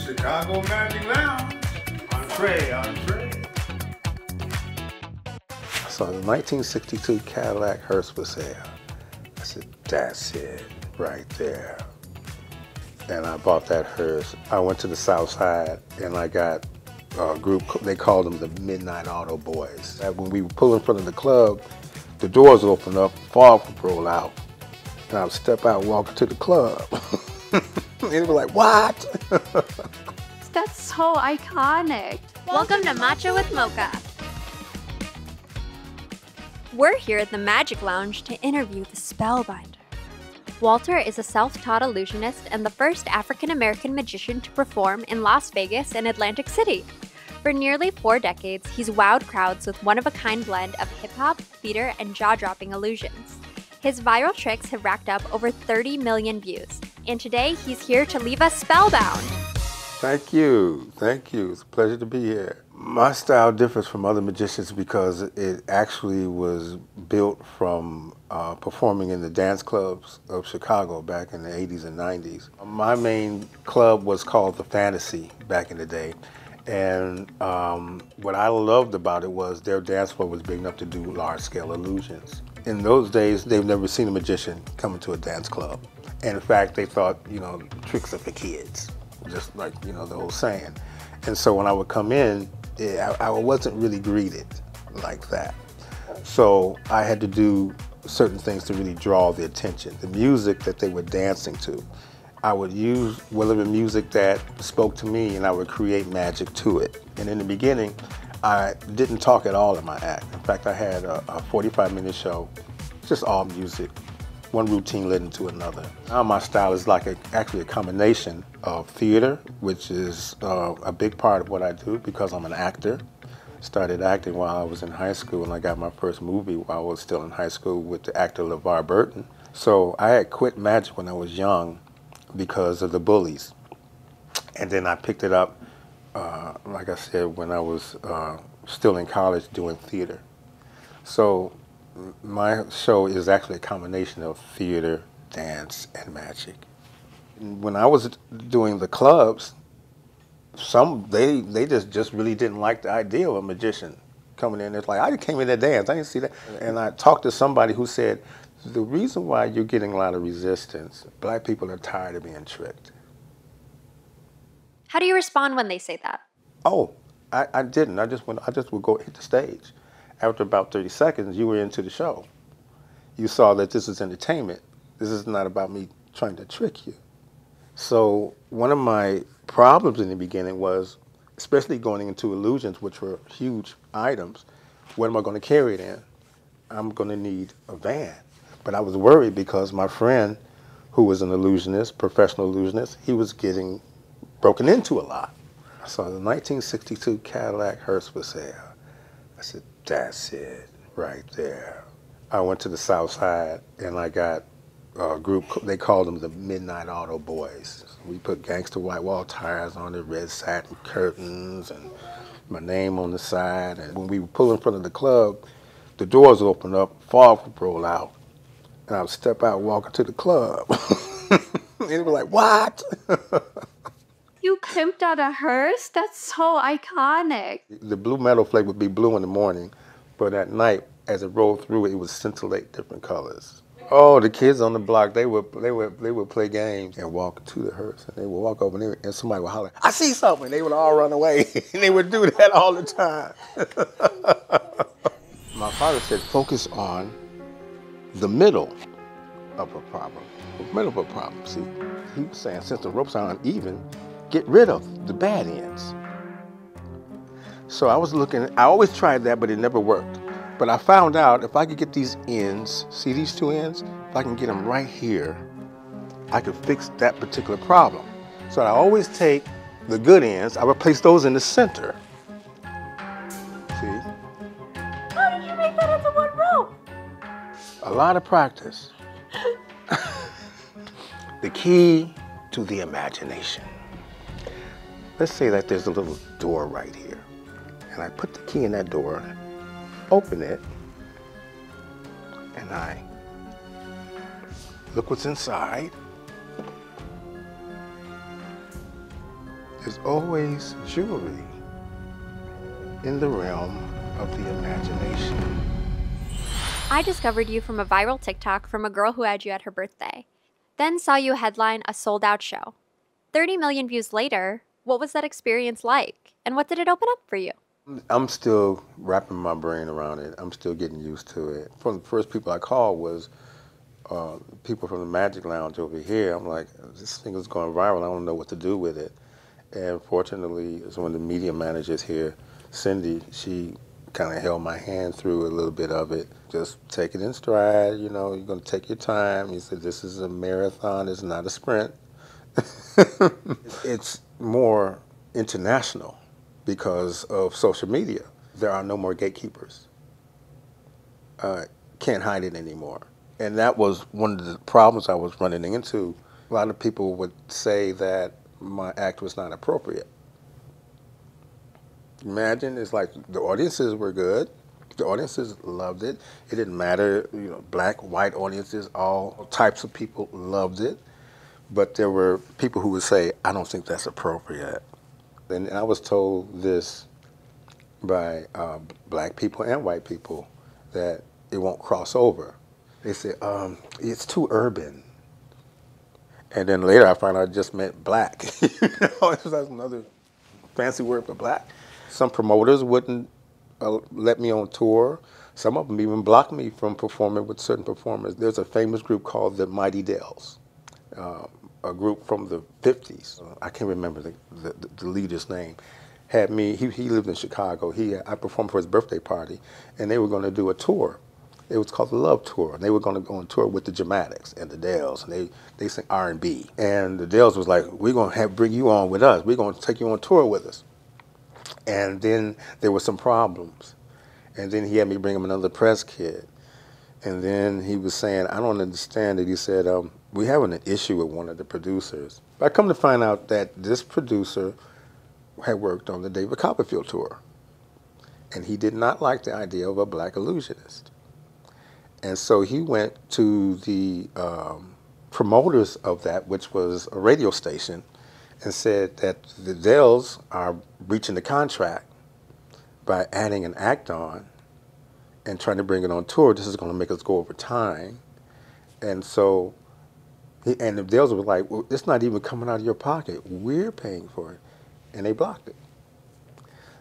Chicago Magic Lounge. Entree, entree. So the 1962 Cadillac hearse was there. I said, that's it right there. And I bought that hearse. I went to the South Side and I got a group, they called them the Midnight Auto Boys. When we would pull in front of the club, the doors would open up, fog would roll out, and I would step out and walk to the club. And they were like, what? That's so iconic. Welcome to MATCHA with MOCHA. We're here at the Magic Lounge to interview the Spellbinder. Walter is a self-taught illusionist and the first African-American magician to perform in Las Vegas and Atlantic City. For nearly 4 decades, he's wowed crowds with one-of-a-kind blend of hip-hop, theater, and jaw-dropping illusions. His viral tricks have racked up over 30 million views, and today he's here to leave us spellbound. Thank you. Thank you. It's a pleasure to be here. My style differs from other magicians because it actually was built from performing in the dance clubs of Chicago back in the 80s and 90s. My main club was called The Fantasy back in the day. And what I loved about it was their dance floor was big enough to do large-scale illusions. In those days, they've never seen a magician come into a dance club. And in fact, they thought, you know, tricks are for kids, just like, you know, the old saying. And so when I would come in, I wasn't really greeted like that. So I had to do certain things to really draw the attention. The music that they were dancing to, I would use whatever music that spoke to me and I would create magic to it. And in the beginning, I didn't talk at all in my act. In fact, I had a 45-minute show, just all music. One routine led into another. Now my style is like actually a combination of theater, which is a big part of what I do because I'm an actor. Started acting while I was in high school, and I got my first movie while I was still in high school with the actor LeVar Burton. So I had quit magic when I was young because of the bullies. And then I picked it up, like I said, when I was still in college doing theater. So my show is actually a combination of theater, dance, and magic. When I was doing the clubs, they just really didn't like the idea of a magician coming in. It's like, I came in to dance, I didn't see that. And I talked to somebody who said, the reason why you're getting a lot of resistance, black people are tired of being tricked. How do you respond when they say that? Oh, I didn't. I just would go hit the stage. After about 30 seconds, you were into the show. You saw that this is entertainment. This is not about me trying to trick you. So one of my problems in the beginning was, especially going into illusions, which were huge items, what am I going to carry it in? I'm going to need a van. But I was worried because my friend, who was an illusionist, professional illusionist, he was getting broken into a lot. So the 1962 Cadillac hearse was there. I said, that's it right there. I went to the South Side and I got a group, they called them the Midnight Auto Boys. We put gangster white wall tires on it, red satin curtains, and my name on the side. And when we would pull in front of the club, the doors would open up, fog would roll out, and I would step out and walk into the club. And they were like, what? You pimped out a hearse? That's so iconic. The blue metal flake would be blue in the morning, but at night, as it rolled through, it would scintillate different colors. Oh, the kids on the block, they would play games and walk to the hearse, and they would walk over and somebody would holler, I see something, they would all run away, and they would do that all the time. My father said, focus on the middle of a problem. The middle of a problem, see? He was saying, since the ropes are uneven, get rid of the bad ends. So I was looking, I always tried that, but it never worked. But I found out if I could get these ends, see these two ends? If I can get them right here, I could fix that particular problem. So I always take the good ends, I would place those in the center. See? How did you make that into one rope? A lot of practice. The key to the imagination. Let's say that there's a little door right here. And I put the key in that door, open it, and I look what's inside. is always jewelry in the realm of the imagination. I discovered you from a viral TikTok from a girl who had you at her birthday. Then saw you headline a sold-out show. 30 million views later, what was that experience like? And what did it open up for you? I'm still wrapping my brain around it. I'm still getting used to it. One of the first people I called was people from the Magic Lounge over here. I'm like, this thing is going viral. I don't know what to do with it. And fortunately, one of the media managers here, Cindy, she kind of held my hand through a little bit of it. Just take it in stride, you know, you're going to take your time. He said, this is a marathon, it's not a sprint. It's more international because of social media. There are no more gatekeepers. Can't hide it anymore. And that was one of the problems I was running into. A lot of people would say that my act was not appropriate. Imagine, it's like the audiences were good. The audiences loved it. It didn't matter, you know, black, white audiences, all types of people loved it. But there were people who would say, I don't think that's appropriate. And I was told this by black people and white people, that it won't cross over. They said, it's too urban. And then later I found out it just meant black. You know, it was like another fancy word for black. Some promoters wouldn't let me on tour. Some of them even blocked me from performing with certain performers. There's a famous group called the Mighty Dells, a group from the 50s. I can't remember the leader's name. Had me, he lived in Chicago. I performed for his birthday party, and they were going to do a tour. It was called the Love Tour, and they were going to go on tour with the Dramatics and the Dells, and they sing R&B. And the Dells was like, we're going to bring you on with us. We're going to take you on tour with us. And then there were some problems. And then he had me bring him another press kit. And then he was saying, I don't understand it. He said, we're having an issue with one of the producers. But I come to find out that this producer had worked on the David Copperfield tour. And he did not like the idea of a Black Illusionist. And so he went to the promoters of that, which was a radio station, and said that the Dells are breaching the contract by adding an act on and trying to bring it on tour. This is going to make us go over time. And so, and the Dells were like, well, it's not even coming out of your pocket. We're paying for it. And they blocked it.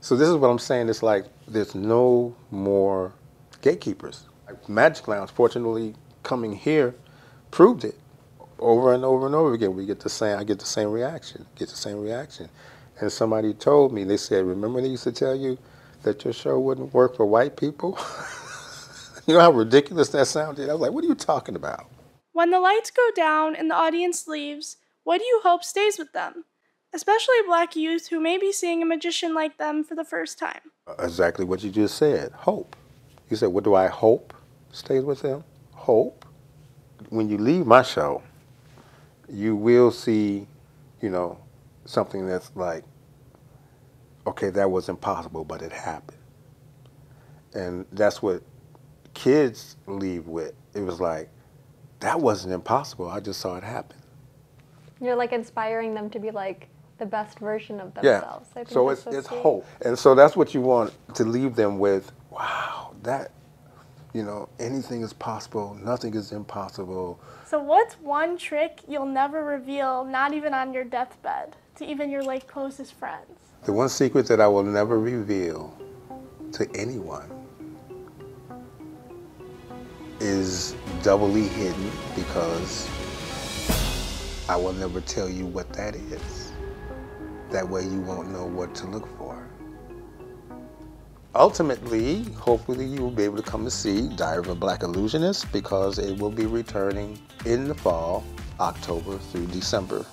So this is what I'm saying. It's like there's no more gatekeepers. Like Magic Lounge, fortunately, coming here proved it. Over and over and over again, I get the same reaction. And somebody told me, they said, remember they used to tell you that your show wouldn't work for white people? You know how ridiculous that sounded? I was like, what are you talking about? When the lights go down and the audience leaves, what do you hope stays with them? Especially Black youth who may be seeing a magician like them for the first time. Exactly what you just said, hope. You said, what do I hope stays with them? Hope. When you leave my show, you will see, you know, something that's like, okay, that was impossible, but it happened. And that's what kids leave with. It was like, that wasn't impossible, I just saw it happen. You're like inspiring them to be like the best version of themselves. Yeah, so it's hope. And so that's what you want to leave them with. Wow, that, you know, anything is possible, nothing is impossible. So what's one trick you'll never reveal, not even on your deathbed, to even your like closest friends? The one secret that I will never reveal to anyone is doubly hidden, because I will never tell you what that is. That way you won't know what to look for. Ultimately, hopefully you will be able to come to see Diary of a Black Illusionist, because it will be returning in the fall, October through December.